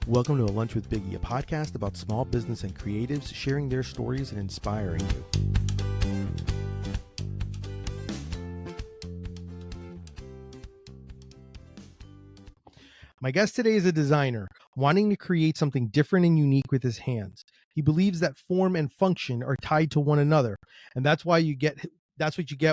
Welcome to A Lunch with Biggie, a podcast about small business and creatives sharing their stories and inspiring you. My guest today is a designer wanting to create something different and unique with his hands. He believes that form and function are tied to one another, and that's what you get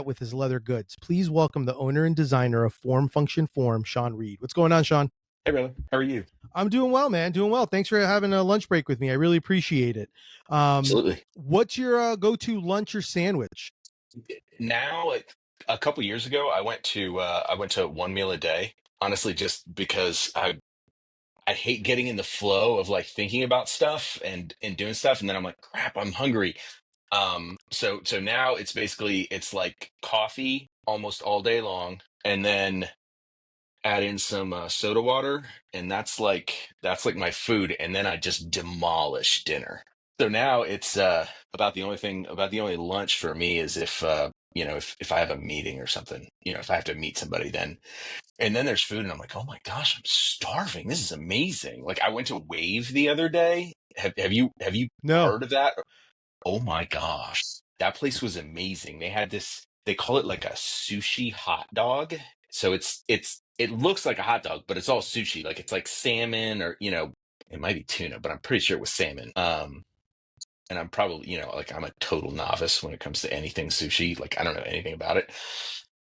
with his leather goods. Please welcome the owner and designer of Function Form, Shawn Reed. What's going on, Shawn? Hey, brother. How are you? I'm doing well, man. Doing well. Thanks for having a lunch break with me. I really appreciate it. Absolutely. What's your go-to lunch or sandwich? Now, a couple years ago, I went to one meal a day. Honestly, just because I hate getting in the flow of like thinking about stuff and doing stuff, and then I'm like, crap, I'm hungry. So now it's like coffee almost all day long, and then add in some soda water, and that's like my food, and then I just demolish dinner. So now it's about the only lunch for me is if I have a meeting or something, if I have to meet somebody, then there's food, and I'm like, oh my gosh, I'm starving, this is amazing. Like, I went to Wave the other day. Have you No. heard of that? Oh my gosh, that place was amazing. They call it like a sushi hot dog. So it looks like a hot dog, but it's all sushi. Like, it's like salmon, or it might be tuna, but I'm pretty sure it was salmon. And I'm probably, like, I'm a total novice when it comes to anything sushi. Like, I don't know anything about it.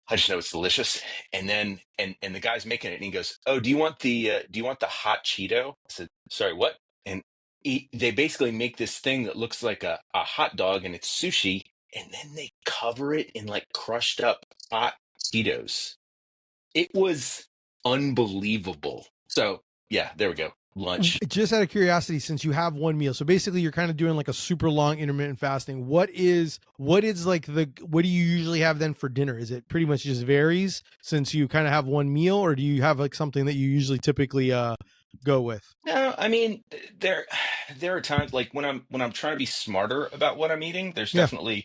I just know it's delicious. And then and the guy's making it, and he goes, "Oh, do you want the hot Cheeto?" I said, "Sorry, what?" And they basically make this thing that looks like a hot dog, and it's sushi, and then they cover it in like crushed up hot Cheetos. It was unbelievable. So yeah, there we go. Lunch. Just out of curiosity, since you have one meal, so basically you're kind of doing like a super long intermittent fasting. What do you usually have then for dinner? Is it pretty much just varies since you kind of have one meal, or do you have like something that you usually typically go with? No, I mean, there are times like when I'm trying to be smarter about what I'm eating. There's Yeah. definitely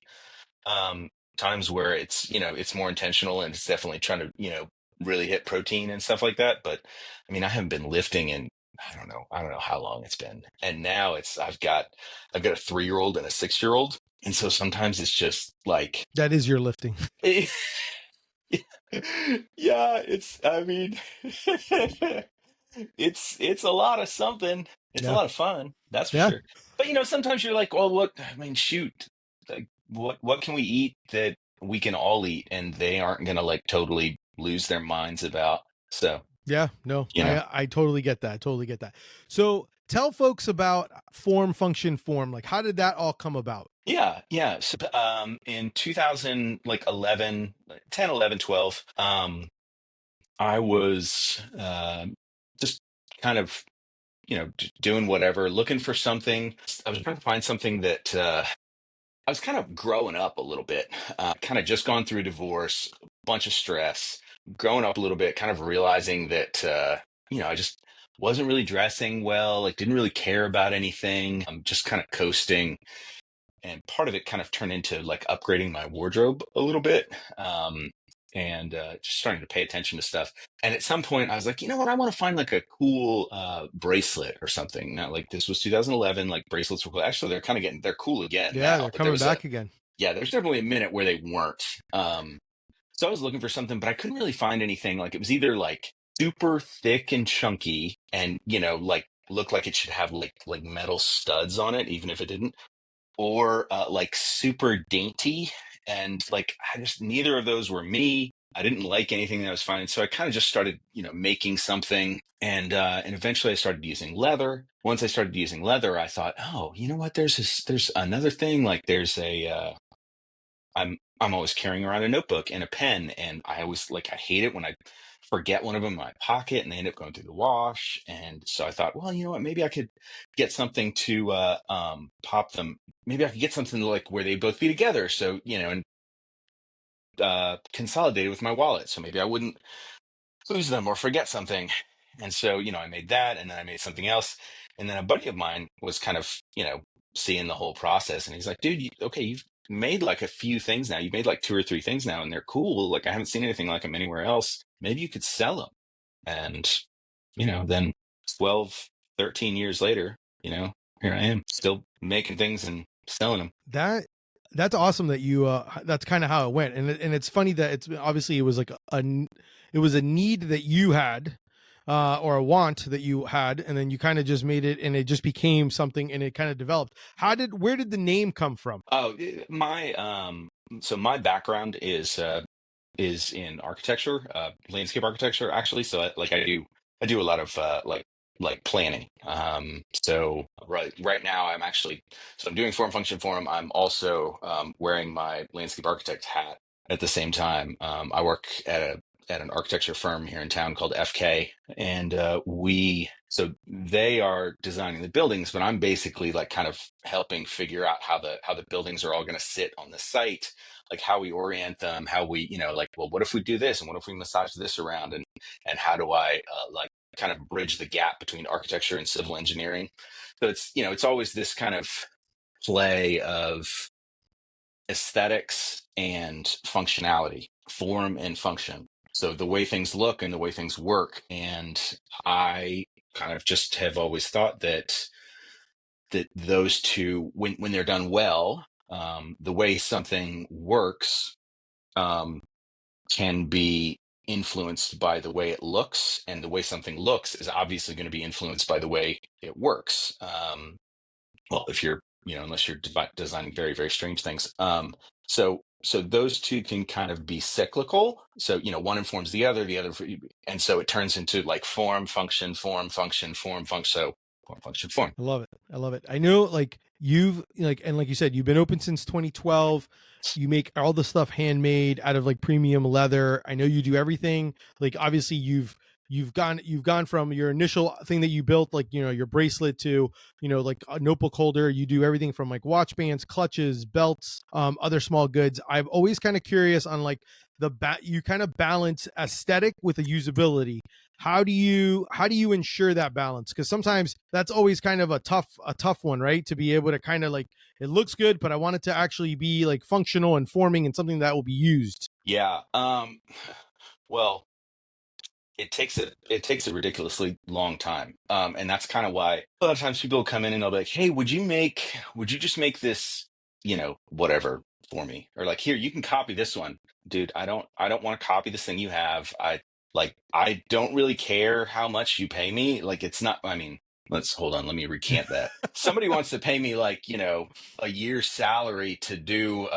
um times where it's more intentional, and it's definitely trying to really hit protein and stuff like that. But I mean, I haven't been lifting in, I don't know how long it's been, and now I've got a 3-year-old and a 6-year-old, and so sometimes it's just like That is your lifting. yeah, it's, I mean, it's a lot of something. It's a Yeah. lot of fun, that's for Yeah. sure. But sometimes you're like, well, what? I mean, shoot, like, what can we eat that we can all eat, and they aren't gonna like totally lose their minds about? So, Yeah. No, you know, I totally get that. Totally get that. So tell folks about Function Form. Like, how did that all come about? yeah. So, in 2000, like 11, 10, 11, 12, I was just kind of doing whatever, looking for something. I was trying to find something that I was kind of growing up a little bit, kind of just gone through a divorce, a bunch of stress, growing up a little bit, kind of realizing that, I just wasn't really dressing well, like, didn't really care about anything. I'm just kind of coasting. And part of it kind of turned into like upgrading my wardrobe a little bit. And just starting to pay attention to stuff. And at some point, I was like, you know what? I want to find like a cool bracelet or something. Now, like, this was 2011. Like, bracelets were cool. Actually, they're cool again Yeah, now. they're But there coming was back again. there's definitely a minute where they weren't. So I was looking for something, but I couldn't really find anything. Like, it was either like super thick and chunky, and like, looked like it should have like metal studs on it, even if it didn't, or like super dainty, and like, I just, neither of those were me. I didn't like anything that I was finding, so I kind of just started making something, and eventually I started using leather. Once I started using leather, I thought, oh, you know what, there's another thing. Like, there's a I'm always carrying around a notebook and a pen, and I hate it when I forget one of them in my pocket and they end up going through the wash. And so I thought, well, you know what, maybe I could get something to pop them. Maybe I could get something like where they both be together. So, and consolidate it with my wallet. So maybe I wouldn't lose them or forget something. And so, I made that, and then I made something else. And then a buddy of mine was kind of, seeing the whole process. And he's like, dude, okay, you've made like a few things now. You've made like 2 or 3 things now, and they're cool. Like, I haven't seen anything like them anywhere else. Maybe you could sell them. And, then 12 13 years later, here I am still making things and selling them. That that's awesome that you that's kind of how it went. And it's funny that it's obviously it was like it was a need that you had or a want that you had, and then you kind of just made it and it just became something and it kind of developed. Where did the name come from? Oh, so my background is in architecture, landscape architecture, actually. So I do a lot of like planning. So right now I'm doing form function forum. I'm also wearing my landscape architect hat at the same time. I work at an architecture firm here in town called FK, and they are designing the buildings, but I'm basically like kind of helping figure out how the buildings are all going to sit on the site, like how we orient them, how we, like, well, what if we do this and what if we massage this around, and how do I like kind of bridge the gap between architecture and civil engineering. So it's always this kind of play of aesthetics and functionality, form and function. So the way things look and the way things work. And I kind of just have always thought that those two, when they're done well, the way something works um, can be influenced by the way it looks, and the way something looks is obviously going to be influenced by the way it works. Well, if you're, unless you're designing very, very strange things. So those two can kind of be cyclical. So, one informs the other, and so it turns into like form, function, form, function, form, function. So form, function, form. I love it. I love it. I know like you've like and like you said, you've been open since 2012. You make all the stuff handmade out of like premium leather. I know you do everything. Like obviously you've gone from your initial thing that you built, like your bracelet, to like a notebook holder. You do everything from like watch bands, clutches, belts, other small goods. I'm always kind of curious on like you kind of balance aesthetic with the usability. How do you ensure that balance? Because sometimes that's always kind of a tough one, right? To be able to kind of like, it looks good, but I want it to actually be like functional and forming and something that will be used. Yeah. Well, it takes a ridiculously long time, and that's kind of why a lot of times people come in and they'll be like, "Hey, would you just make this, whatever for me?" Or like, "Here, you can copy this one, dude. I don't want to copy this thing you have. I don't really care how much you pay me. Like, it's not. I mean, let's hold on. Let me recant that. Somebody wants to pay me like a year's salary to do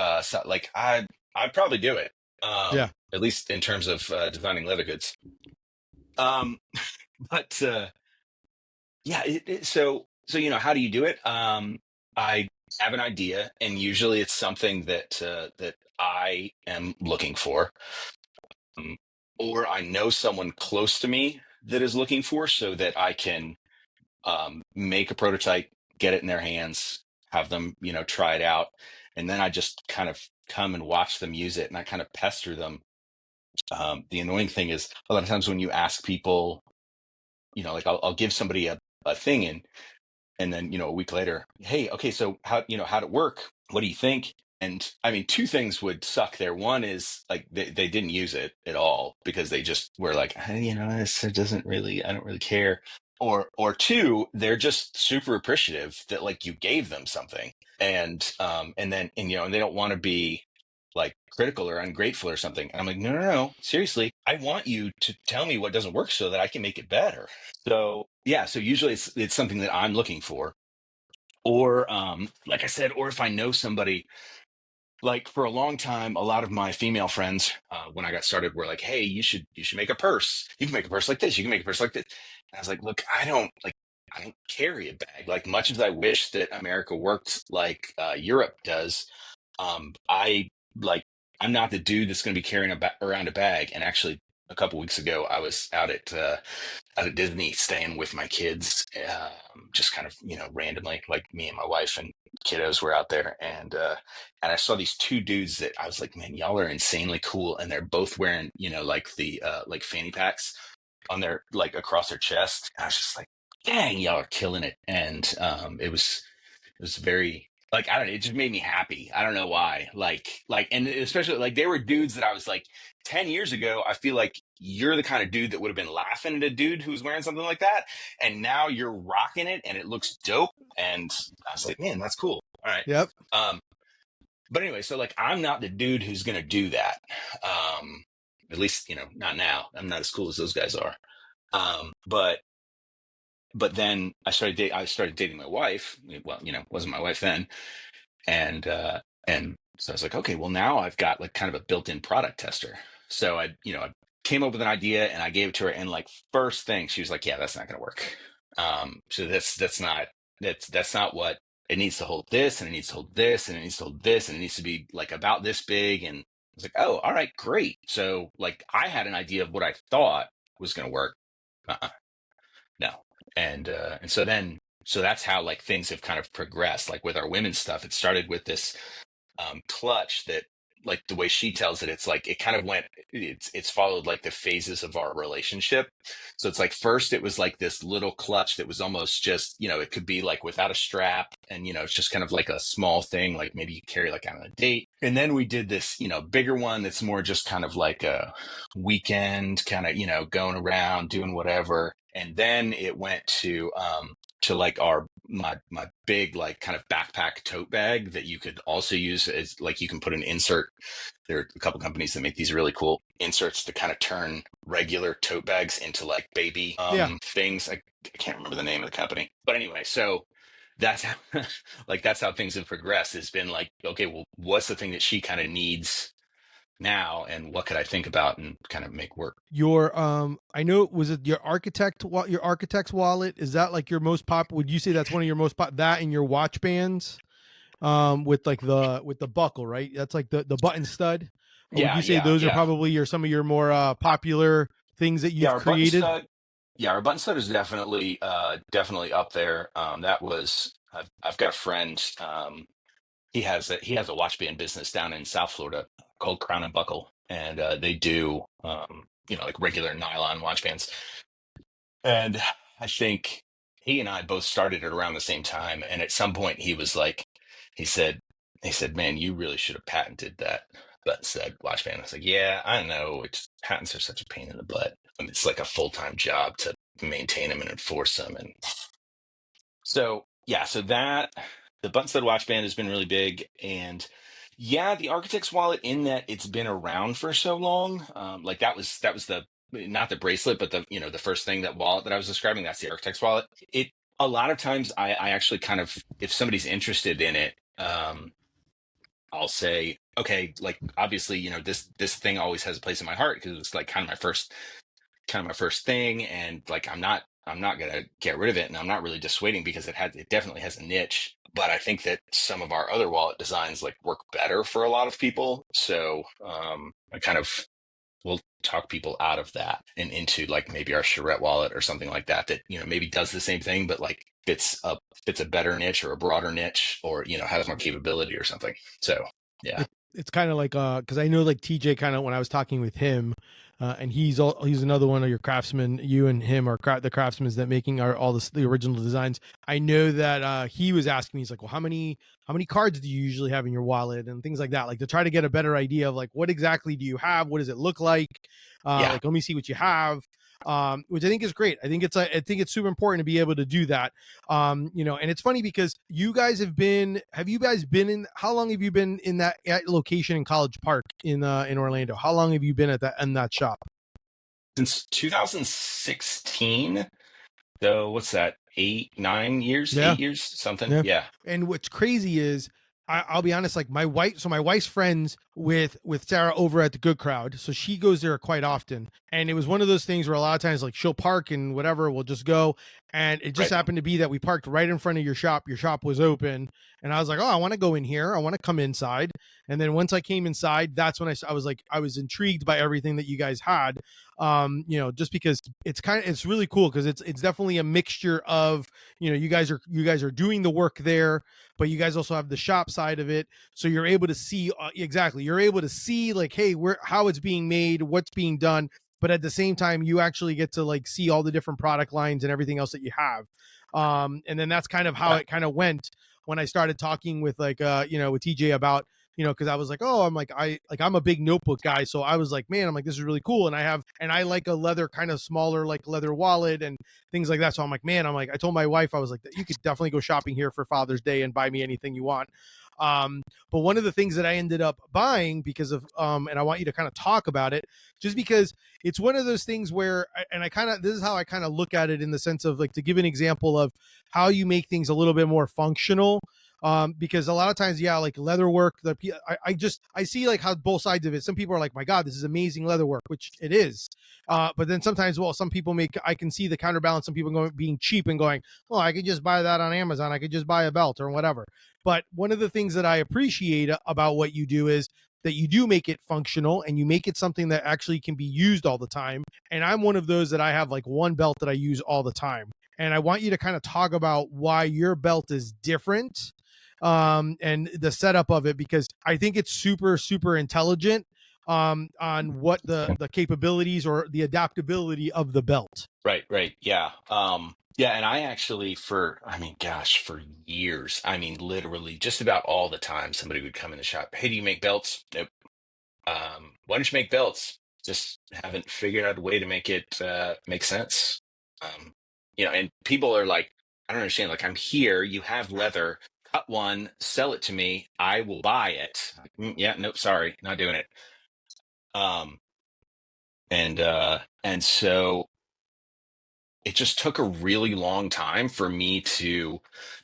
like I'd probably do it. Yeah, At least in terms of designing leather goods. Um, but yeah, so how do you do it? I have an idea, and usually it's something that I am looking for, um, or I know someone close to me that is looking for, so that I can make a prototype, get it in their hands, have them try it out, and then I just kind of come and watch them use it, and I kind of pester them. The annoying thing is a lot of times when you ask people, like I'll give somebody a thing, and then a week later, hey, okay, so how'd it work, what do you think? And I mean, two things would suck there. One is like they didn't use it at all because they just were like, hey, this it doesn't really, I don't really care. Or two, they're just super appreciative that like you gave them something, and then and they don't want to be like critical or ungrateful or something. And I'm like, no, no, no, seriously, I want you to tell me what doesn't work so that I can make it better. So yeah, so usually it's something that I'm looking for, or like I said, or if I know somebody. Like for a long time, a lot of my female friends, when I got started, were like, "Hey, you should make a purse. You can make a purse like this. You can make a purse like this." And I was like, "Look, I don't carry a bag. Like much as I wish that America worked like Europe does, I like I'm not the dude that's going to be carrying around a bag." And actually, a couple weeks ago, I was out at Disney staying with my kids, just kind of randomly, like me and my wife and kiddos were out there, and I saw these two dudes that I was like, man, y'all are insanely cool, and they're both wearing like the like fanny packs on their like across their chest. And I was just like, dang, y'all are killing it, and it was very like I don't know, it just made me happy. I don't know why. And especially like they were dudes that I was like 10 years ago, I feel like you're the kind of dude that would have been laughing at a dude who's wearing something like that. And now you're rocking it and it looks dope. And I was like, man, that's cool. All right. Yep. Um, but anyway, so like I'm not the dude who's gonna do that. At least, not now. I'm not as cool as those guys are. But then I started dating my wife. Well, wasn't my wife then, and so I was like, okay, well now I've got like kind of a built-in product tester. So I came up with an idea and I gave it to her, and like first thing she was like, yeah, that's not going to work. So that's not what it needs to hold. This, and it needs to hold this, and it needs to hold this, and it needs to be like about this big. And I was like, oh, all right, great. So like I had an idea of what I thought was going to work. Uh-uh, no. And so that's how like things have kind of progressed. Like with our women's stuff, it started with this clutch that, like the way she tells it, it's like it kind of it's followed like the phases of our relationship. So it's like first it was like this little clutch that was almost just, it could be like without a strap, and it's just kind of like a small thing, like maybe you carry like on a date. And then we did this, bigger one that's more just kind of like a weekend kind of, going around doing whatever. And then it went to like my big like kind of backpack tote bag that you could also use as like you can put an insert. There are a couple companies that make these really cool inserts to kind of turn regular tote bags into like baby Yeah. things. I can't remember the name of the company, but anyway, so that's how, like that's how things have progressed. It's been like, okay, well, what's the thing that she kind of needs now, and what could I think about and kind of make work? Your I know, was it your architect's wallet? Is that like your most pop? Would you say that's one of your most pop? That and your watch bands, with like with the buckle, right? That's like the button stud. Or would Yeah, you say yeah, those are yeah. probably some of your more popular things that Yeah, you've our button created? stud. Yeah, our button stud is definitely up there. That was I've got a friend. He has a watch band business down in South Florida called Crown and Buckle, and they do like regular nylon watch bands. And I think he and I both started it around the same time. And at some point, he said, man, you really should have patented that button stud watch band. I was like, yeah, I know. Patents are such a pain in the butt. I mean, it's like a full-time job to maintain them and enforce them. And so, yeah, the button stud watch band has been really big. And yeah, the architect's wallet, in that it's been around for so long. Like that was the, not the bracelet, but the first thing, that wallet that I was describing, that's the architect's wallet. A lot of times I actually kind of, if somebody's interested in it, I'll say, okay, like obviously, this thing always has a place in my heart because it's like kind of my first thing, and like I'm not gonna get rid of it, and I'm not really dissuading because it definitely has a niche. But I think that some of our other wallet designs like work better for a lot of people. So I kind of will talk people out of that and into like maybe our charrette wallet or something like that, maybe does the same thing, but like fits a better niche or a broader niche, or has more capability or something. So yeah. It's kind of like because I know like TJ, kind of when I was talking with him, and he's another one of your craftsmen. You and him are the craftsmen that making all the original designs. I know that he was asking me, he's like, well, how many cards do you usually have in your wallet and things like that, like to try to get a better idea of like what exactly do you have, what does it look like, Yeah. like let me see what you have. Which I think is great. I think it's super important to be able to do that. And it's funny because have you guys been in, how long have you been in that location in College Park in Orlando? How long have you been in that shop? Since 2016. So what's that? 8 9 years, Yeah. 8 years, something. Yeah. Yeah. And what's crazy is I'll be honest, like my wife's friends with Sarah over at the Good Crowd. So she goes there quite often. And it was one of those things where a lot of times like she'll park and whatever, we'll just go. And it just Right. happened to be that we parked right in front of your shop. Your shop was open. And I was like, oh, I want to go in here. I want to come inside. And then once I came inside, that's when I was like, I was intrigued by everything that you guys had. Just because it's really cool because it's definitely a mixture of, you guys are doing the work there, but you guys also have the shop side of it. So you're able to see exactly, you're able to see like, hey, how it's being made, what's being done. But at the same time, you actually get to like see all the different product lines and everything else that you have. And then that's kind of how Yeah. it kind of went. when I started talking with like with TJ about because I was like, oh, I'm a big notebook guy, so I was like, man, I'm like, this is really cool, and I like a leather kind of smaller like leather wallet and things like that. So I'm like, man, I told my wife, I was like, you could definitely go shopping here for Father's Day and buy me anything you want. But one of the things that I ended up buying because of and I want you to kind of talk about it, just because it's one of those things where this is how I kind of look at it in the sense of like, to give an example of how you make things a little bit more functional. Because a lot of times, yeah, like leather work, I see like how both sides of it. Some people are like, my God, this is amazing leather work, which it is. But then sometimes, well, some people I can see the counterbalance. Some people being cheap and going, oh, I could just buy that on Amazon. I could just buy a belt or whatever. But one of the things that I appreciate about what you do is that you do make it functional and you make it something that actually can be used all the time. And I'm one of those that I have like one belt that I use all the time. And I want you to kind of talk about why your belt is different, and the setup of it, because I think it's super, super intelligent on what the capabilities or the adaptability of the belt. Right. Yeah. Yeah, and I actually for years, literally just about all the time somebody would come in the shop. Hey, do you make belts? Nope. Why don't you make belts? Just haven't figured out a way to make it make sense. And people are like, I don't understand. Like, I'm here, you have leather, cut one, sell it to me, I will buy it. Like, yeah, nope, sorry, not doing it. Um, and so it just took a really long time for me to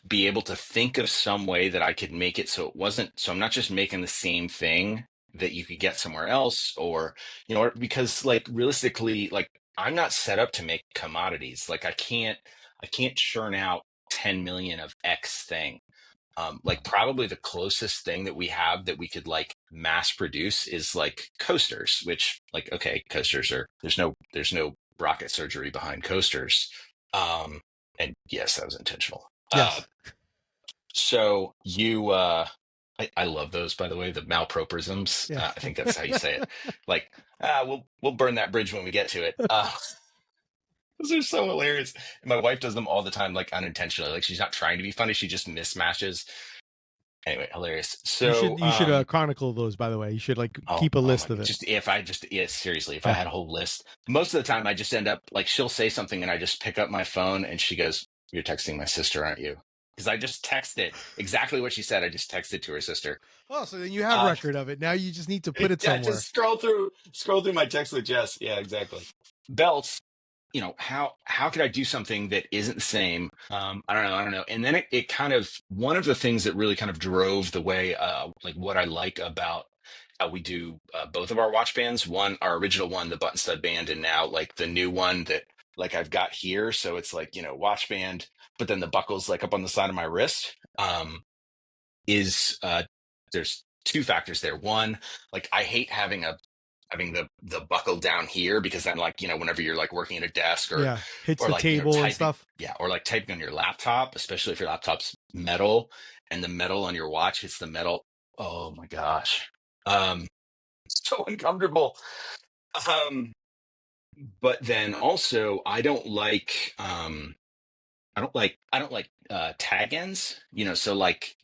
be able to think of some way that I could make it so I'm not just making the same thing that you could get somewhere else, or because like realistically, like I'm not set up to make commodities. Like I can't churn out 10 million of X thing. Like probably the closest thing that we have that we could like mass produce is like coasters, which like, okay, coasters are, there's no rocket surgery behind coasters. And yes, that was intentional. Yes. So I love those, by the way, the malpropisms. Yeah. I think that's how you say it. Like, we'll burn that bridge when we get to it. Those are so hilarious. And my wife does them all the time, like unintentionally. Like she's not trying to be funny, she just mismatches. Anyway, hilarious. So, You should chronicle those, by the way. You should like keep a oh my, list of it. yeah, seriously, if I Yeah. had a whole list, most of the time I just end up like, she'll say something and I just pick up my phone and she goes, "You're texting my sister, aren't you?" Because I just texted exactly what she said. I just texted to her sister. Oh, so then you have Uh, record of it. Now you just need to put it yeah, somewhere. just scroll through my text with Jess. Yeah, exactly. Belts. How could I do something that isn't the same? I don't know. And then it kind of, one of the things that really kind of drove the way, like what I like about how we do both of our watch bands. One, our original one, the button stud band, and now like the new one that like I've got here. So it's like, watch band, but then the buckle's like up on the side of my wrist. Is There's two factors there. One, like I hate having the buckle down here, because then like whenever you're like working at a desk or Yeah. Hits or the like table and typing, stuff. yeah, or like typing on your laptop, especially if your laptop's metal and the metal on your watch hits the metal. Oh my gosh. um so uncomfortable. um but then also I don't like tag ends, so like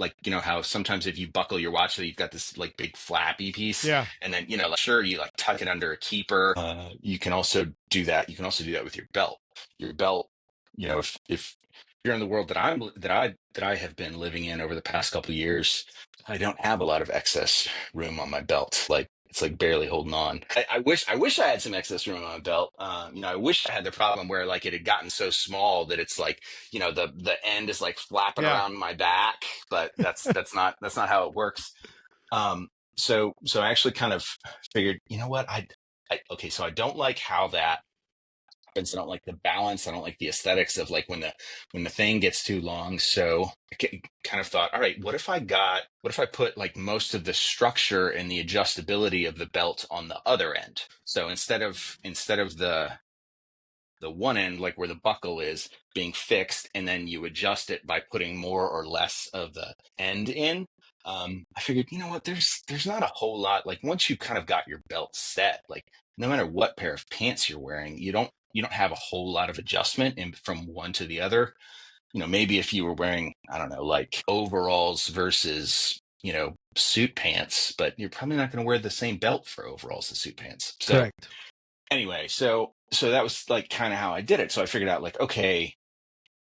how sometimes if you buckle your watch, so you've got this like big flappy piece, Yeah. and then like sure, you like tuck it under a keeper. You can also do that. You can also do that with your belt. Your belt, if you're in the world that I have been living in over the past couple of years, I don't have a lot of excess room on my belt. Like it's like barely holding on. I wish I had some excess room on my belt. I wish I had the problem where like it had gotten so small that it's like, the end is like flapping Yeah. around my back, but that's not how it works. So I actually kind of figured, you know what, okay, so I don't like how that happens. I don't like the balance. I don't like the aesthetics of like when the thing gets too long. So I kind of thought, all right, what if I put like most of the structure and the adjustability of the belt on the other end? So instead of the one end, like where the buckle is, being fixed, and then you adjust it by putting more or less of the end in. I figured, you know what, there's not a whole lot, like once you kind of got your belt set, like no matter what pair of pants you're wearing, you don't have a whole lot of adjustment from one to the other. maybe if you were wearing, I don't know, like overalls versus, suit pants, but you're probably not going to wear the same belt for overalls as suit pants. So Correct. anyway, so that was like kind of how I did it. So I figured out like, okay,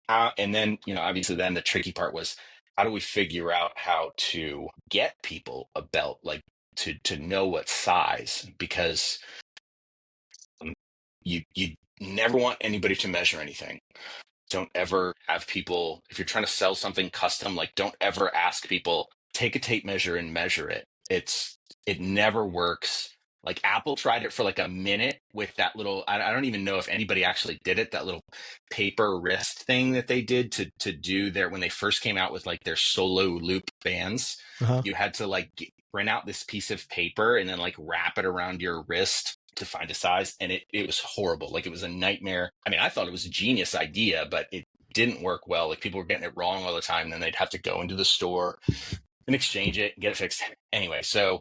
and then, obviously then the tricky part was how do we figure out how to get people a belt, like to know what size, because you never want anybody to measure anything. Don't ever have people, if you're trying to sell something custom, like don't ever ask people, take a tape measure and measure it. It never works. Like Apple tried it for like a minute with that little, I don't even know if anybody actually did it, that little paper wrist thing that they did to do their, when they first came out with like their solo loop bands. Uh-huh. You had to like print out this piece of paper and then like wrap it around your wrist to find a size, and it was horrible. Like it was a nightmare. I mean, I thought it was a genius idea, but it didn't work well. Like people were getting it wrong all the time, and then they'd have to go into the store and exchange it and get it fixed. Anyway, so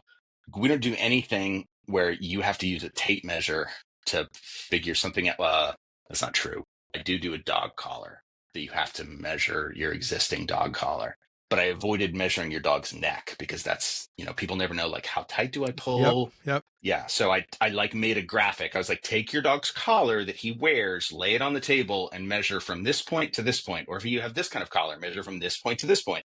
we don't do anything where you have to use a tape measure to figure something out. That's not true. I do a dog collar that you have to measure your existing dog collar. But I avoided measuring your dog's neck because that's, people never know, like, how tight do I pull? Yep. Yeah. So I like made a graphic. I was like, take your dog's collar that he wears, lay it on the table and measure from this point to this point. Or if you have this kind of collar, measure from this point to this point.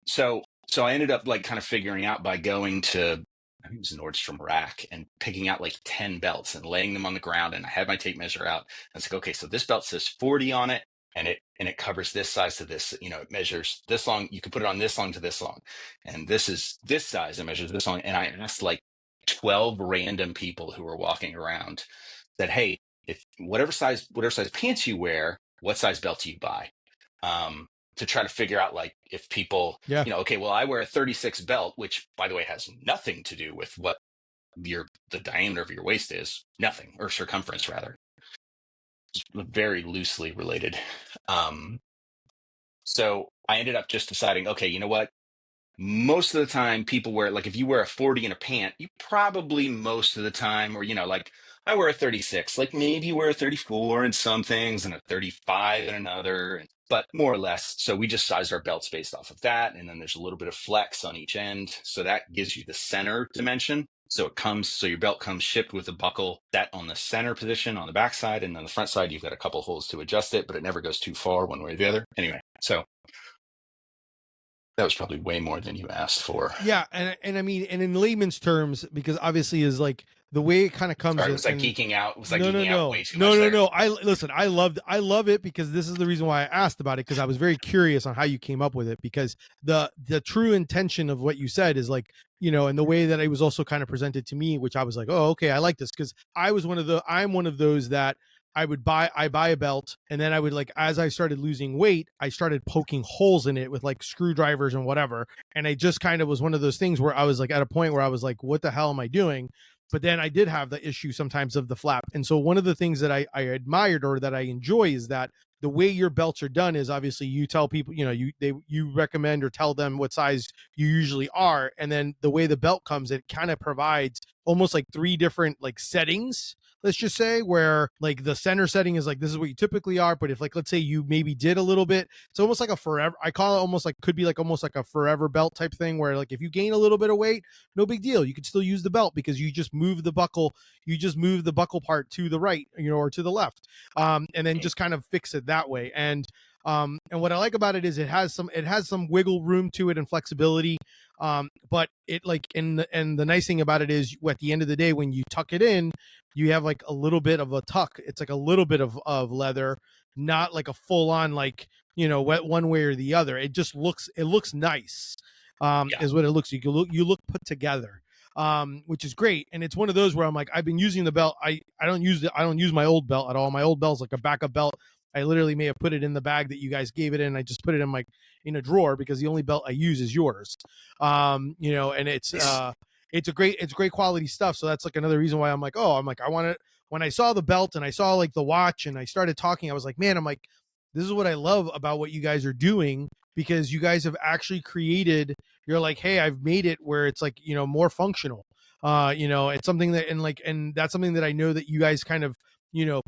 So I ended up like kind of figuring out by going to, I think it was Nordstrom Rack, and picking out like 10 belts and laying them on the ground. And I had my tape measure out. I was like, okay, so this belt says 40 on it. And it covers this size to this, it measures this long. You can put it on this long to this long. And this is this size and measures this long. And I asked like 12 random people who were walking around that, hey, if whatever size pants you wear, what size belt do you buy? To try to figure out like if people, Yeah. okay, well, I wear a 36 belt, which by the way has nothing to do with what the diameter of your waist is, nothing, or circumference rather. Very loosely related. So I ended up just deciding, okay, you know what? Most of the time people wear, like if you wear a 40 in a pant, you probably most of the time, or, like I wear a 36, like maybe you wear a 34 in some things and a 35 in another, but more or less. So we just sized our belts based off of that. And then there's a little bit of flex on each end. So that gives you the center dimension. So your belt comes shipped with a buckle set on the center position on the back side. And on the front side, you've got a couple holes to adjust it, but it never goes too far one way or the other. Anyway, so that was probably way more than you asked for. Yeah, and I mean, and in layman's terms, because obviously is like the way it kind of comes. Sorry, was I geeking out? Was I no, geeking no, out way too much? no. I love it because this is the reason why I asked about it, because I was very curious on how you came up with it, because the true intention of what you said is like, and the way that it was also kind of presented to me, which I was like, oh, okay, I like this, because I'm one of those that I buy a belt, and then I would, like, as I started losing weight, I started poking holes in it with like screwdrivers and whatever. And I just kind of was one of those things where I was like at a point where I was like, what the hell am I doing? But then I did have the issue sometimes of the flap. And so one of the things that I admired or that I enjoy is that the way your belts are done is obviously you tell people, you recommend or tell them what size you usually are. And then the way the belt comes, it kind of provides almost like 3 different like settings, let's just say, where like the center setting is like, this is what you typically are. But if, like, let's say you maybe did a little bit, it's almost like a forever, I call it almost like, could be like almost like a forever belt type thing, where like if you gain a little bit of weight, no big deal, you could still use the belt because you just move the buckle part to the right, or to the left, and then just kind of fix it that way. And what I like about it is it has some wiggle room to it and flexibility. But it, like, and the nice thing about it is at the end of the day, when you tuck it in, you have like a little bit of a tuck. It's like a little bit of leather, not like a full on, like, wet one way or the other. It just looks nice. Is what it looks. You look put together. Which is great. And it's one of those where I'm like, I've been using the belt. I don't use my old belt at all. My old belt's like a backup belt. I literally may have put it in the bag that you guys gave it in. I just put it in a drawer because the only belt I use is yours. And it's great quality stuff. So that's like another reason why I want it. When I saw the belt and I saw like the watch and I started talking, I was like, man, this is what I love about what you guys are doing, because you guys have actually created, you're like, hey, I've made it where it's like, more functional. It's something that, and that's something that I know that you guys kind of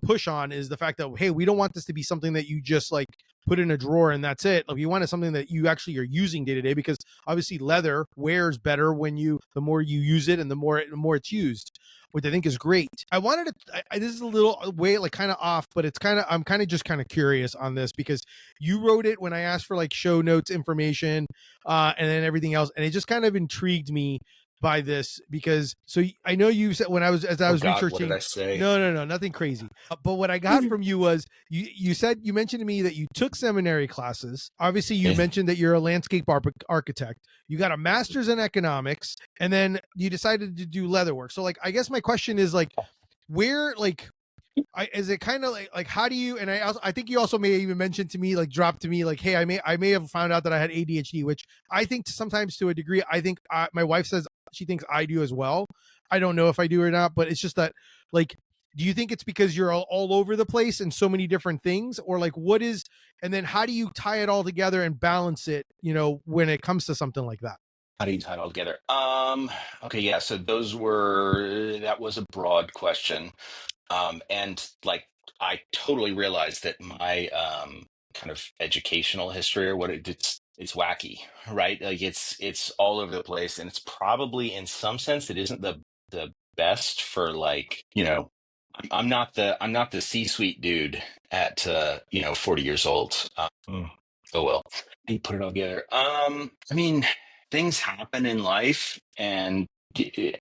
push on is the fact that, hey, we don't want this to be something that you just like put in a drawer and that's it. Like, we want it something that you actually are using day to day, because obviously leather wears better when the more you use it and the more it's used, which I think is great. I wanted to, this is a little way like kind of off, but I'm kind of just kind of curious on this, because you wrote it when I asked for like show notes information, and then everything else. And it just kind of intrigued me by this, because I know you said when I was Oh God, what did researching. I say? No, nothing crazy. But what I got from you was you mentioned to me that you took seminary classes. Obviously, you Yeah. mentioned that you're a landscape architect. You got a master's in economics, and then you decided to do leather work. So, like, I guess my question is like, where, like, is it kind of like how do you? And I think you also may even mention to me, like, drop to me like, hey, I may have found out that I had ADHD, which I think sometimes to a degree. I think my wife says she thinks I do as well. I don't know if I do or not, but it's just that, like, do you think it's because you're all over the place and so many different things, or like what is, and then how do you tie it all together and balance it, when it comes to something like that? How do you tie it all together? Okay, yeah. So that was a broad question. And like, I totally realized that my kind of educational history, or it's wacky, right? Like it's all over the place, and it's probably in some sense it isn't the best for, like, I'm not the C-suite dude at 40 years old. Oh well, you put it all together. I mean, things happen in life, and you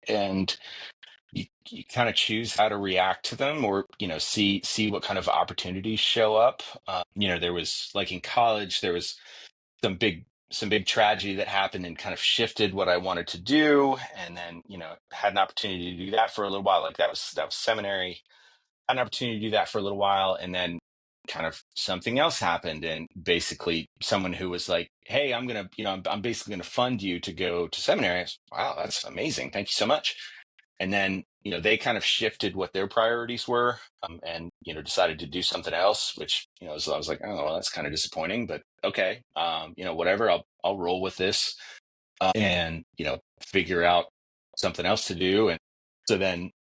kind of choose how to react to them, or see what kind of opportunities show up. There was, like, in college there was some big tragedy that happened and kind of shifted what I wanted to do, and then had an opportunity to do that for a little while. Like, that was seminary. Had an opportunity to do that for a little while, and then kind of something else happened, and basically someone who was like, hey, I'm basically gonna fund you to go to seminary. I was, wow, that's amazing, thank you so much. And then they kind of shifted what their priorities were, and decided to do something else, which so I was like, oh well, that's kind of disappointing, but okay, whatever, I'll roll with this, and figure out something else to do. And so then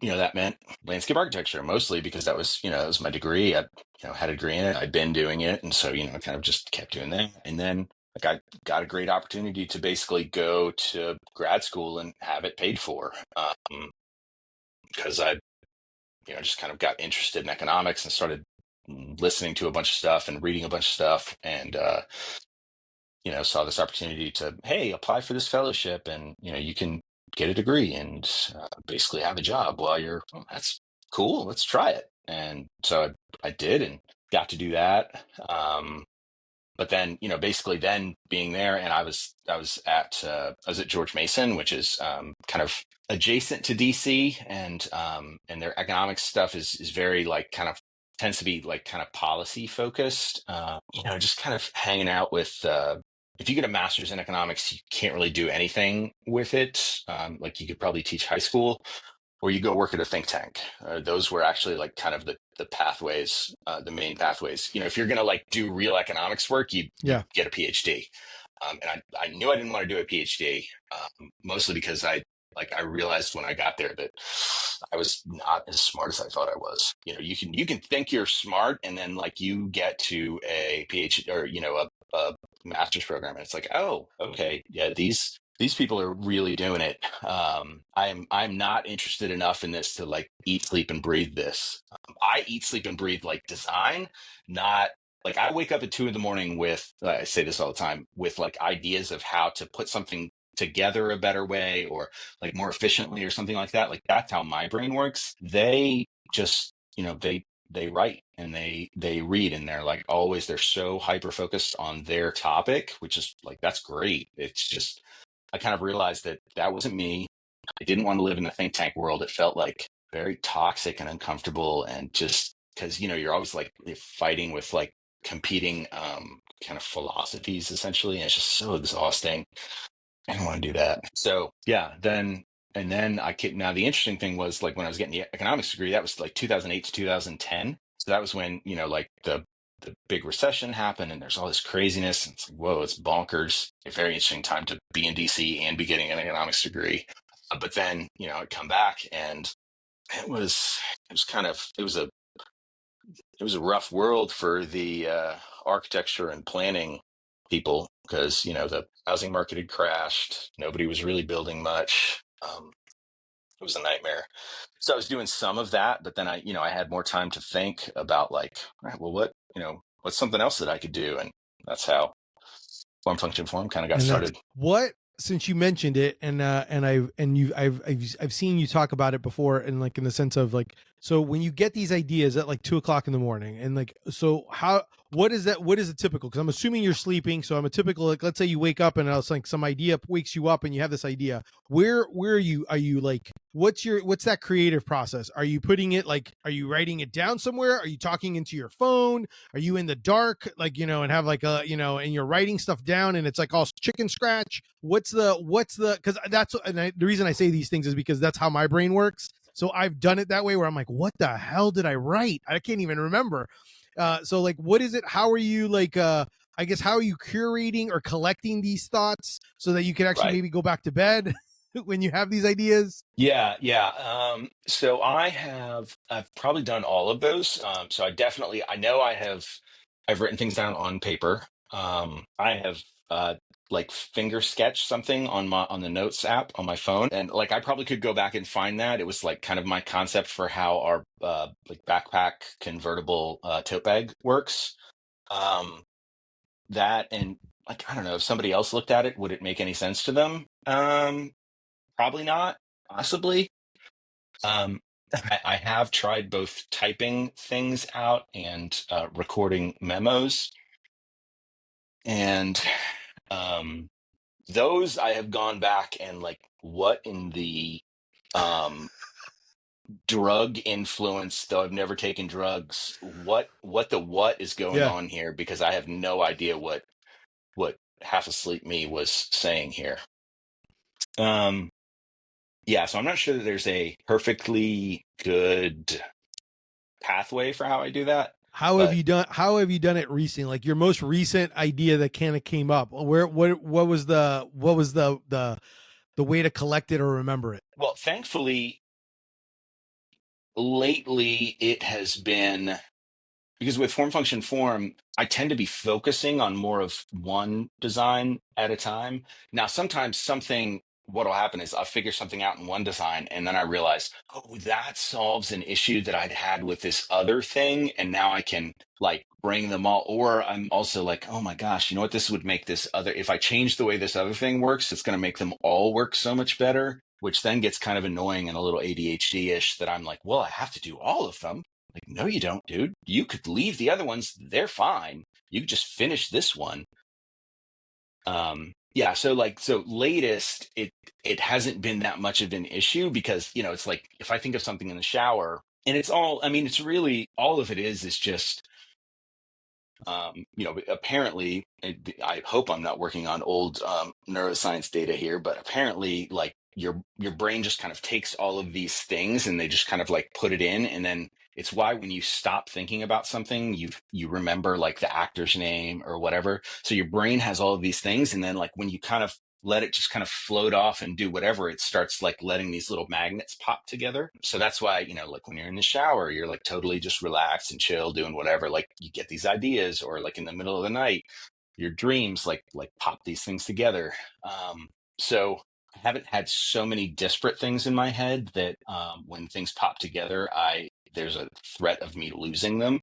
that meant landscape architecture, mostly because that was my degree. I had a degree in it, I'd been doing it, and so I kind of just kept doing that. And then I got a great opportunity to basically go to grad school and have it paid for, because I just kind of got interested in economics and started listening to a bunch of stuff and reading a bunch of stuff, and saw this opportunity to, hey, apply for this fellowship, and you can get a degree and basically have a job while you're, oh, that's cool, let's try it. And so I did, and got to do that. But then basically then being there, and I was at George Mason, which is kind of adjacent to DC, and their economics stuff is very, like, kind of tends to be like kind of policy focused. Just kind of hanging out with, if you get a master's in economics, you can't really do anything with it. Like, you could probably teach high school, or you go work at a think tank. Those were actually, like, kind of the pathways, the main pathways. If you're going to, like, do real economics work, you Yeah. get a PhD. And I knew I didn't want to do a PhD, mostly because I realized when I got there that I was not as smart as I thought I was. You can think you're smart, and then, like, you get to a PhD, or a master's program, and it's like, oh, okay, yeah, these people are really doing it. I'm not interested enough in this to, like, eat, sleep, and breathe this. I eat, sleep, and breathe, like, design, not like, I wake up at 2 a.m. with, I say this all the time, with, like, ideas of how to put something together a better way, or, like, more efficiently, or something like that. Like, that's how my brain works. They just, they write, and they read, and they're, like, always, they're so hyper focused on their topic, which is, like, that's great. It's just, I kind of realized that that wasn't me. I didn't want to live in the think tank world. It felt like very toxic and uncomfortable, and just because you're always, like, fighting with, like, competing kind of philosophies, essentially, and it's just so exhausting. I don't want to do that. So yeah, then now the interesting thing was, like, when I was getting the economics degree, that was like 2008 to 2010. So that was when like the big recession happened, and there's all this craziness. And it's like, whoa, it's bonkers. A very interesting time to be in DC and be getting an economics degree. But then I'd come back, and it was kind of it was a rough world for the architecture and planning people because the housing market had crashed. Nobody was really building much. It was a nightmare. So I was doing some of that, but then I had more time to think about like, all right, well, what's something else that I could do, and that's how Form Function Form kind of got And that's started. what, since you mentioned it, I've seen you talk about it before, and like in the sense of like, so when you get these ideas at like 2 o'clock in the morning, and like, so how, what is that, what is a typical, because I'm assuming you're sleeping, so I'm a typical, like, let's say you wake up and it's like some idea wakes you up and you have this idea, where are you like, what's that creative process? Are you putting it like, are you writing it down somewhere? Are you talking into your phone? Are you in the dark, like, and have like a, and you're writing stuff down and it's like all chicken scratch? What's the, because the reason I say these things is because that's how my brain works. So I've done it that way where I'm like, what the hell did I write? I can't even remember. So like, what is it? How are you like, I guess, how are you curating or collecting these thoughts so that you can actually Right. maybe go back to bed when you have these ideas? Yeah, yeah. So I've probably done all of those. So I know I've written things down on paper. I have like finger sketched something on the notes app on my phone, and like I probably could go back and find that. It was like kind of my concept for how our like backpack convertible tote bag works. Um, that and like I don't know if somebody else looked at it, would it make any sense to them? Probably not. Possibly. Um, I have tried both typing things out and recording memos, and um, those I have gone back and like, what in the um, drug influence? Though I've never taken drugs, what is going Yeah. on here? Because I have no idea what half asleep me was saying here. Um, yeah, so I'm not sure that there's a perfectly good pathway for how I do that. But How have you done it recently? Like your most recent idea that kind of came up. What was the way to collect it or remember it? well, thankfully, lately it has been because with form function form, I tend to be focusing on more of one design at a time. Now, sometimes what'll happen is I'll figure something out in one design and then I realize, oh, that solves an issue that I'd had with this other thing. And now I can like bring them all. Or I'm also like, oh my gosh, you know what? This would make this other, if I change the way this other thing works, it's going to make them all work so much better, which then gets kind of annoying and a little ADHD ish that I'm like, well, I have to do all of them. Like, no, you don't, dude. You could leave the other ones. They're fine. You could just finish this one. Yeah. So latest, it hasn't been that much of an issue because, it's like if I think of something in the shower and I mean, it's really, all of it is just, apparently, I hope I'm not working on old neuroscience data here, but apparently, like your brain just kind of takes all of these things and they just kind of like put it in, and then it's why when you stop thinking about something, you remember like the actor's name or whatever. So your brain has all of these things, and then like when you kind of let it just kind of float off and do whatever, it starts like letting these little magnets pop together. So that's why, like when you're in the shower, you're like totally just relaxed and chill, doing whatever. Like you get these ideas, or like in the middle of the night, your dreams like pop these things together. So I haven't had so many disparate things in my head that when things pop together, there's a threat of me losing them.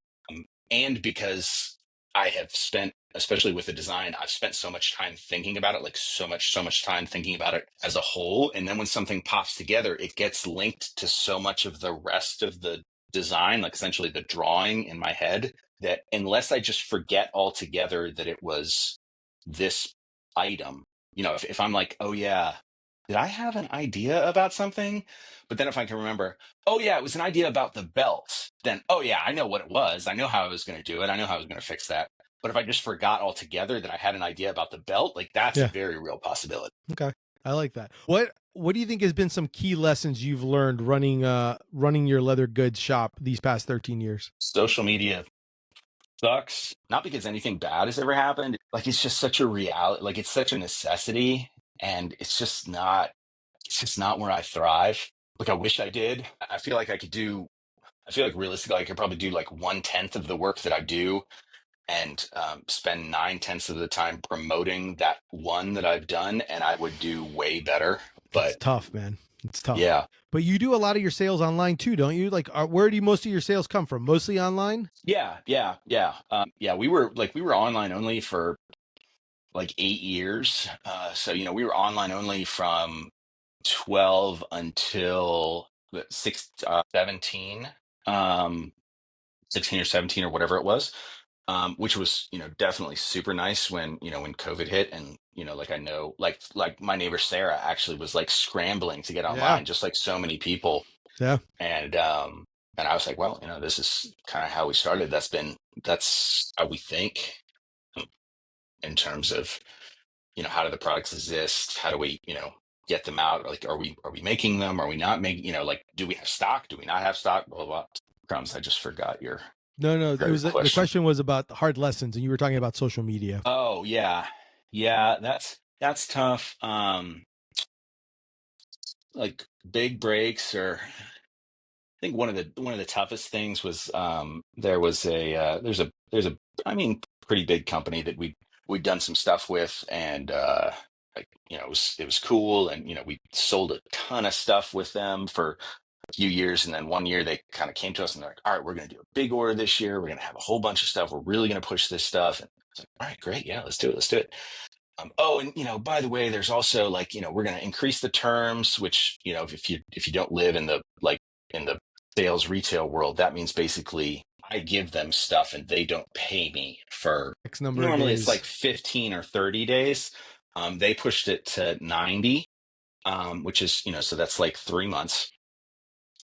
And because I have spent, especially with the design, I've spent so much time thinking about it, like so much time thinking about it as a whole. And then when something pops together, it gets linked to so much of the rest of the design, like essentially the drawing in my head, that unless I just forget altogether that it was this item, if I'm like, oh yeah, did I have an idea about something? But then if I can remember, oh yeah, it was an idea about the belt, then oh yeah, I know what it was. I know how I was going to do it. I know how I was going to fix that. But if I just forgot altogether that I had an idea about the belt, like that's a Yeah. very real possibility. Okay. I like that. What do you think has been some key lessons you've learned running your leather goods shop these past 13 years? Social media sucks, not because anything bad has ever happened. Like it's just such a reality, like it's such a necessity, and it's just not where I thrive. like I wish I did. I feel like I could do. I feel like realistically, I could probably do like 1/10 of the work that I do, and spend 9/10 of the time promoting that one that I've done, and I would do way better. It's But tough, man. It's tough. yeah, But you do a lot of your sales online too, don't you? Like, where do most of your sales come from? Mostly online? yeah. We were online only for like 8 years. So we were online only from 12 until 17, 16 or 17 or whatever it was. Which was, definitely super nice when, when COVID hit. And, like I know, like my neighbor Sarah actually was like scrambling to get Yeah. online, just like so many people. Yeah. And I was like, well, this is kind of how we started. That's how we think, um, in terms of, how do the products exist? How do we, get them out? Like, are we making them? Are we not making, like, do we have stock? Do we not have stock? Blah, blah, blah. Crumbs, I just forgot your No, no. It very was the question. question was about the hard lessons, and you were talking about social media. Oh yeah. Yeah, that's tough. Like big breaks, or I think one of the toughest things was, there's a I mean, pretty big company that we'd done some stuff with, and like, it was cool, and we sold a ton of stuff with them for a few years, and then one year they kind of came to us and they're like, all right, we're going to do a big order this year. We're going to have a whole bunch of stuff. We're really going to push this stuff. And it's like, all right, great, yeah, let's do it. Let's do it. Oh, and by the way, there's also like, we're going to increase the terms, which, if you don't live in the sales retail world, that means basically I give them stuff and they don't pay me for, X number of normally it's days. like 15 or 30 days. They pushed it to 90, which is, so that's like 3 months.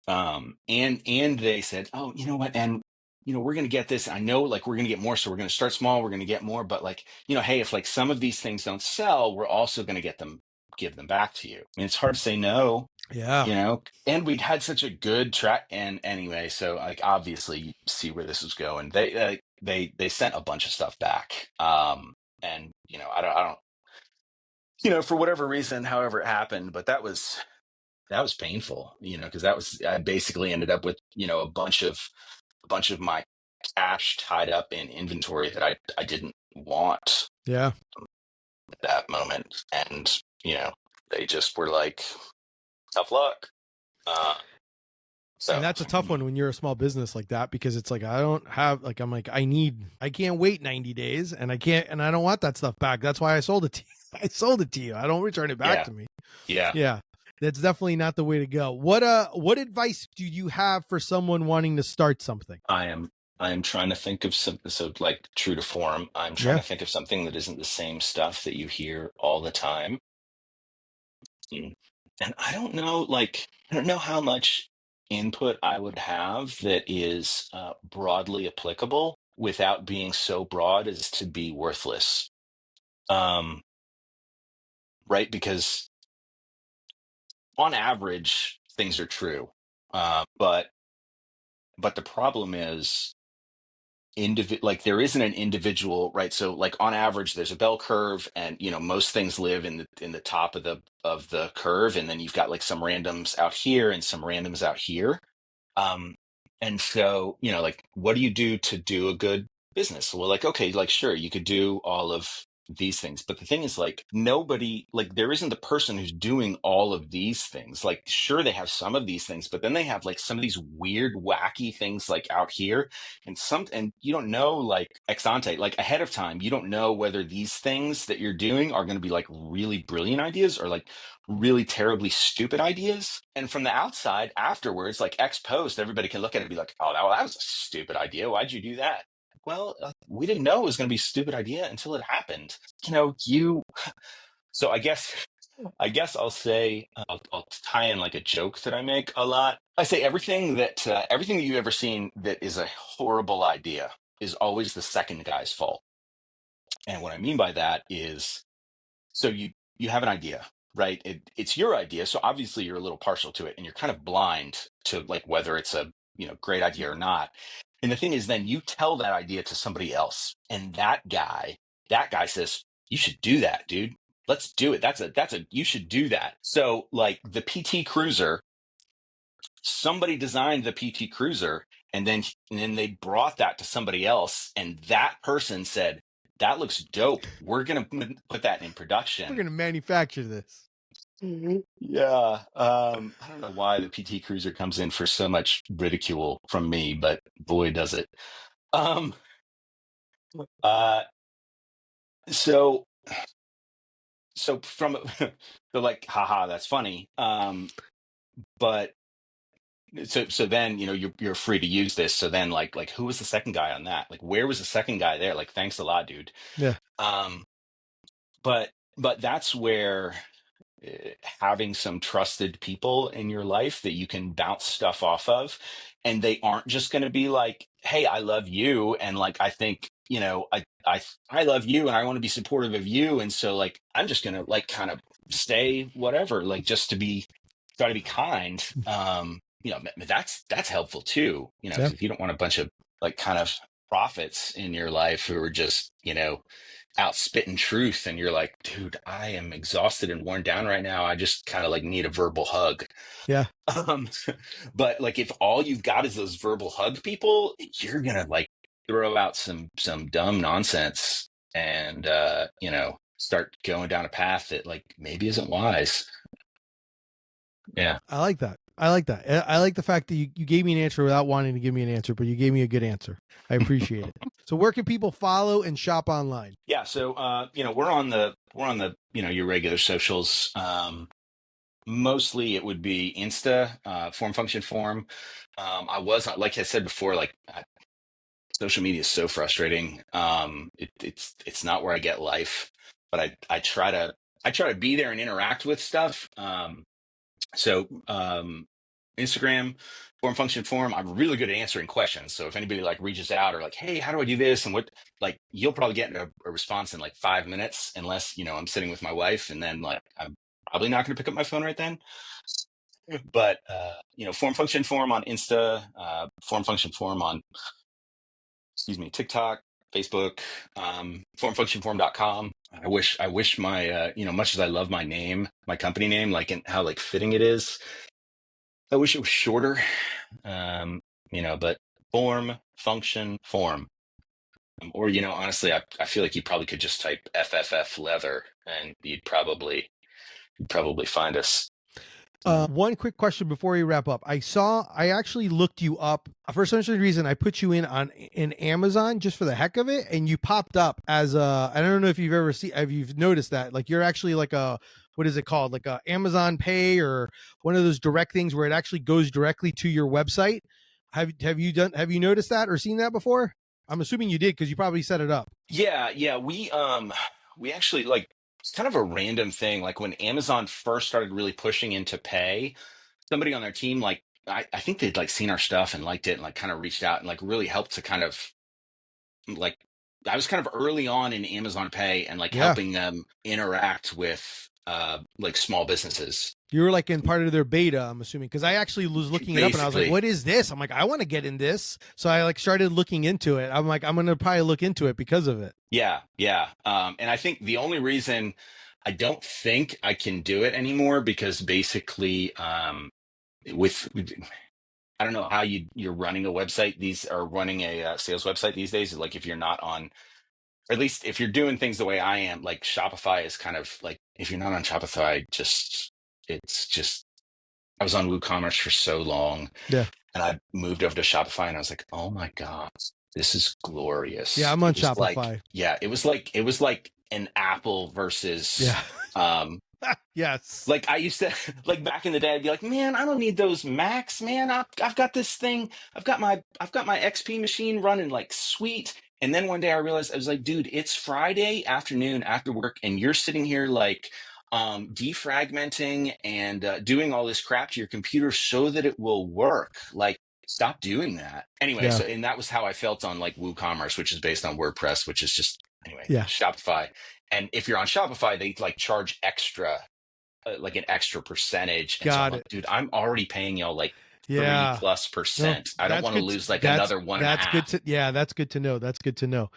And they said, oh, you know what? And, we're going to get this. I know, like, we're going to get more. So we're going to start small. We're going to get more. But like, hey, if like some of these things don't sell, we're also going to give them back to you. I mean, it's hard to say no, Yeah. and we'd had such a good track. And anyway, so like, obviously you see where this is going. They sent a bunch of stuff back. And, I don't, for whatever reason, however it happened, but that was painful, because I basically ended up with, a bunch of my cash tied up in inventory that I didn't want Yeah. at that moment. And, they just were like, tough luck. Uh, And so that's a tough one when you're a small business like that, because it's like, I don't have, like, I'm like, I can't wait 90 days, and I don't want that stuff back. That's why I sold it to you. I sold it to you. I don't return it back yeah, to me. yeah, Yeah. That's definitely not the way to go. What advice do you have for someone wanting to start something? I am trying to think of something. So like, true to form, I'm trying Yeah. to think of something that isn't the same stuff that you hear all the time. Mm. And I don't know how much input I would have that is broadly applicable without being so broad as to be worthless. Um, right? Because on average, things are true. But the problem is, like, there isn't an individual, right? So like, on average there's a bell curve, and most things live in the top of the curve, and then you've got like some randoms out here and some randoms out here. um and so, like, what do you do to do a good business? Well, like, okay, like, sure, you could do all of these things, but the thing is, like, nobody, like, there isn't the person who's doing all of these things. Like, sure, they have some of these things, but then they have like some of these weird wacky things like out here, and you don't know, like, ex ante, like ahead of time, you don't know whether these things that you're doing are going to be like really brilliant ideas or like really terribly stupid ideas. And from the outside afterwards, like ex post, everybody can look at it and be like, oh, that was a stupid idea. Why'd you do that? Well, we didn't know it was going to be a stupid idea until it happened. So I guess I'll say, I'll tie in like a joke that I make a lot. I say everything that you've ever seen that is a horrible idea is always the second guy's fault. And what I mean by that is, so you have an idea, right? It's your idea, so obviously you're a little partial to it, and you're kind of blind to like whether it's a great idea or not. And the thing is, then you tell that idea to somebody else, and that guy says, you should do that, dude. Let's do it. That's a you should do that. So like, the PT Cruiser somebody designed the PT Cruiser, and then they brought that to somebody else, and that person said, that looks dope. We're going to put that in production. We're going to manufacture this. Yeah. I don't know why the PT Cruiser comes in for so much ridicule from me, but boy, does it. Um, uh, so, so from, they're like, haha, that's funny. But so then, you're free to use this. So then like who was the second guy on that? Like, where was the second guy there? Like, thanks a lot, dude. Yeah. Um, but that's where having some trusted people in your life that you can bounce stuff off of, and they aren't just going to be like, hey, I love you, and like I think I love you and I want to be supportive of you, and so like I'm just going to like kind of stay whatever, like just to be try to be kind. That's helpful too, Yeah. 'cause if you don't want a bunch of like kind of prophets in your life who are just out spitting truth, and you're like, dude, I am exhausted and worn down right now, I just kind of like need a verbal hug. Yeah. um but like if all you've got is those verbal hug people, you're gonna like throw out some dumb nonsense, and start going down a path that like maybe isn't wise. Yeah. I like that. I like that. I like the fact that you gave me an answer without wanting to give me an answer, but you gave me a good answer. I appreciate it. So where can people follow and shop online? Yeah, so we're on the your regular socials. Mostly it would be Insta, form function form. I was like I said before, like social media is so frustrating. It's not where I get life, but I try to be there and interact with stuff. So Instagram, form function form. I'm really good at answering questions. So if anybody like reaches out or like, hey, how do I do this? And what, like, you'll probably get a response in like 5 minutes, unless, I'm sitting with my wife, and then like, I'm probably not going to pick up my phone right then. But, form function form on Insta, form function form on, TikTok, Facebook, formfunctionform.com. I wish my, much as I love my name, my company name, like, and how like fitting it is, I wish it was shorter. But form, function, form. Or, honestly, I feel like you probably could just type FFF leather, and you'd probably find us. One quick question before we wrap up. I actually looked you up for some reason. I put you in Amazon just for the heck of it, and you popped up as I don't know if you've ever seen, if you've noticed that, like you're actually like what is it called? Like a Amazon Pay or one of those direct things where it actually goes directly to your website. Have you noticed that or seen that before? I'm assuming you did because you probably set it up. Yeah. We actually, like, it's kind of a random thing. Like when Amazon first started really pushing into pay, somebody on their team, like I think they'd like seen our stuff and liked it, and like kind of reached out and like really helped to kind of like, I was kind of early on in Amazon Pay, and like helping them interact with like small businesses. You were like in part of their beta, I'm assuming, because I actually was looking it up and I was like, what is this? I'm like, I want to get in this. So I like started looking into it. I'm like, I'm going to probably look into it because of it. Yeah. And I think the only reason I don't think I can do it anymore, because basically with I don't know how you're running a website, running a sales website these days. Like if you're not on, or at least if you're doing things the way I am, like Shopify is kind of like, if you're not on Shopify, it's just, I was on WooCommerce for so long. Yeah. And I moved over to Shopify, and I was like, oh my God, this is glorious. Yeah, I'm on Shopify. It was like an Apple versus yes. Like I used to, like back in the day, I'd be like, man, I don't need those Macs, man. I've got this thing. I've got my XP machine running like sweet. And then one day I realized, I was like, dude, it's Friday afternoon after work, and you're sitting here like defragmenting and doing all this crap to your computer so that it will work. Like, stop doing that. Anyway, so, and that was how I felt on like WooCommerce, which is based on WordPress, which is just, anyway, Shopify. And if you're on Shopify, they like charge extra, like an extra percentage. And Got so it. Dude, I'm already paying y'all like 3+%. I don't want to lose like another 1.5%. That's good to know. That's good to know.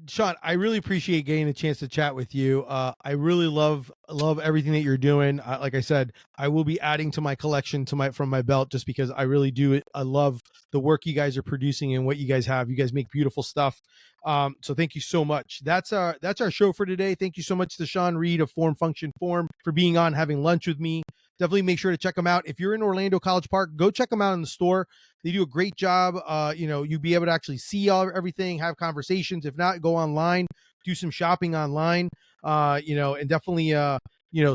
Shawn, I really appreciate getting the chance to chat with you. I really love everything that you're doing. Like I said, I will be adding to my collection from my belt just because I really do. I love the work you guys are producing and what you guys have. You guys make beautiful stuff. So thank you so much. That's our show for today. Thank you so much to Shawn Reed of Form Function Form for being on, having lunch with me. Definitely make sure to check them out. If you're in Orlando College Park, go check them out in the store. They do a great job. You'll be able to actually see everything, have conversations. If not, go online, do some shopping online, and definitely,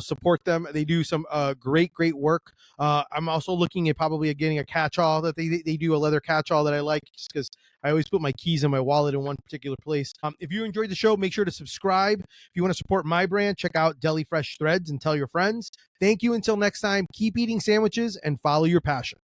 support them. They do some great work. I'm also looking at probably getting a catch-all that they do, a leather catch-all that I like, just because I always put my keys in my wallet in one particular place. If you enjoyed the show, make sure to subscribe. If you want to support my brand, check out Deli Fresh Threads and tell your friends. Thank you. Until next time, keep eating sandwiches and follow your passion.